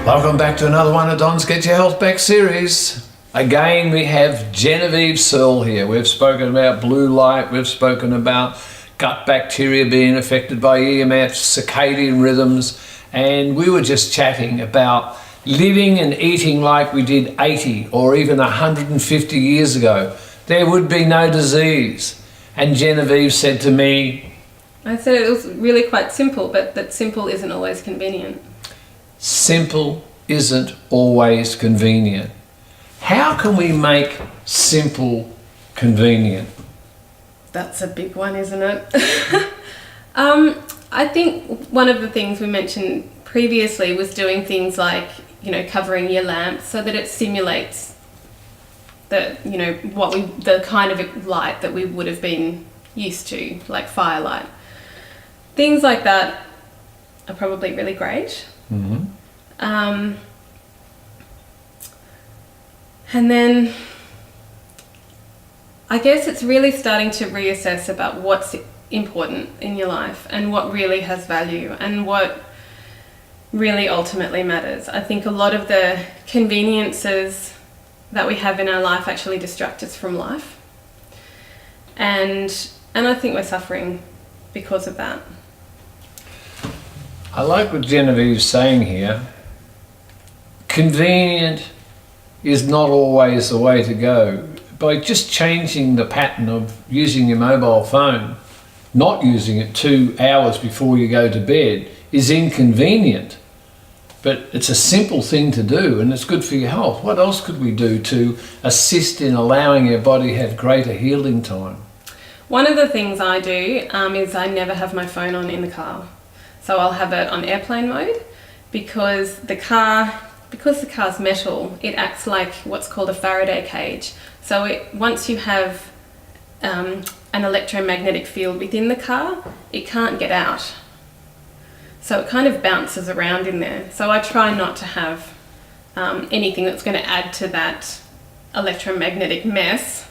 Welcome back to another one of Don's Get Your Health Back series. Again, we have Genevieve Searle here. We've spoken about blue light, we've spoken about gut bacteria being affected by EMFs, circadian rhythms, and we were just chatting about living and eating like we did 80 or even 150 years ago. There would be no disease. And Genevieve said to me, I said it was really quite simple, but that simple isn't always convenient. Simple isn't always convenient. How can we make simple convenient? That's a big one, isn't it? I think one of the things we mentioned previously was doing things like, covering your lamp so that it simulates the kind of light that we would have been used to, like firelight. Things like that are probably really great. Mm-hmm. And then I guess it's really starting to reassess about what's important in your life and what really has value and what really ultimately matters. I think a lot of the conveniences that we have in our life actually distract us from life. And I think we're suffering because of that. I like what Genevieve's saying here. Convenient is not always the way to go. By just changing the pattern of using your mobile phone, not using it 2 hours before you go to bed is inconvenient. But it's a simple thing to do and it's good for your health. What else could we do to assist in allowing your body to have greater healing time? One of the things I do is I never have my phone on in the car. So I'll have it on airplane mode because the car's metal, it acts like what's called a Faraday cage. So once you have an electromagnetic field within the car, it can't get out. So it kind of bounces around in there. So I try not to have anything that's going to add to that electromagnetic mess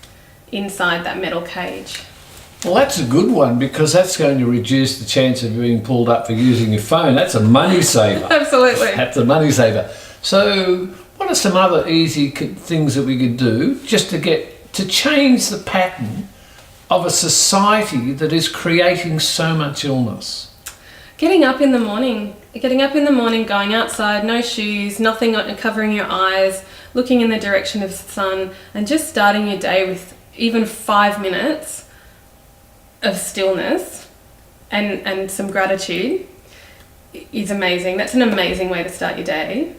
inside that metal cage. Well, that's a good one because that's going to reduce the chance of being pulled up for using your phone. That's a money saver. Absolutely. That's a money saver. So what are some other easy things that we could do just to change the pattern of a society that is creating so much illness? Getting up in the morning, going outside, no shoes, nothing covering your eyes, looking in the direction of the sun, and just starting your day with even 5 minutes of stillness and some gratitude is amazing. That's an amazing way to start your day.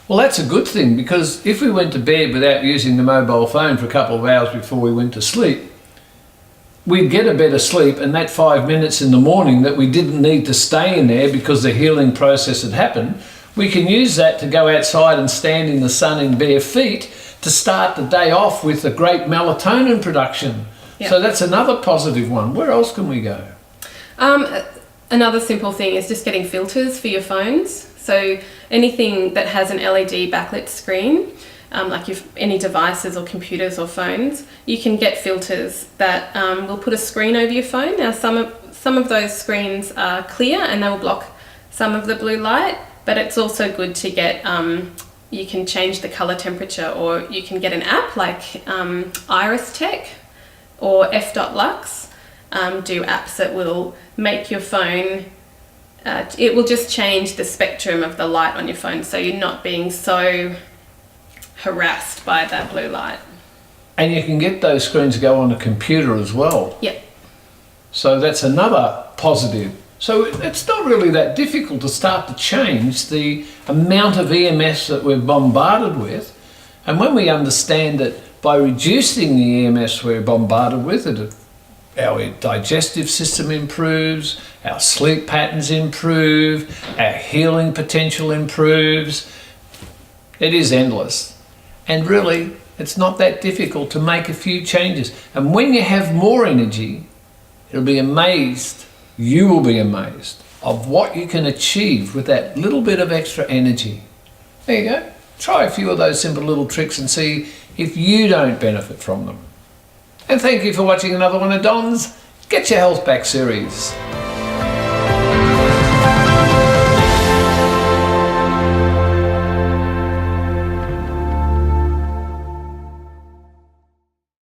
Well, that's a good thing because if we went to bed without using the mobile phone for a couple of hours before we went to sleep, we'd get a better sleep, and that 5 minutes in the morning that we didn't need to stay in there because the healing process had happened, we can use that to go outside and stand in the sun in bare feet to start the day off with a great melatonin production. Yep. So that's another positive one. Where else can we go? Another simple thing is just getting filters for your phones. So anything that has an LED backlit screen, like any devices or computers or phones, you can get filters that will put a screen over your phone. Now some of those screens are clear and they will block some of the blue light, but it's also good to get, you can change the color temperature, or you can get an app like Iris Tech or F.Lux, do apps that will make your phone, it will just change the spectrum of the light on your phone so you're not being so harassed by that blue light. And you can get those screens to go on a computer as well. Yep. So that's another positive. So it's not really that difficult to start to change the amount of EMFs that we're bombarded with. And when we understand that by reducing the EMFs we're bombarded with, our digestive system improves, our sleep patterns improve, our healing potential improves. It is endless. And really, it's not that difficult to make a few changes. And when you have more energy, you will be amazed of what you can achieve with that little bit of extra energy. There you go. Try a few of those simple little tricks and see if you don't benefit from them. And thank you for watching another one of Don's Get Your Health Back series.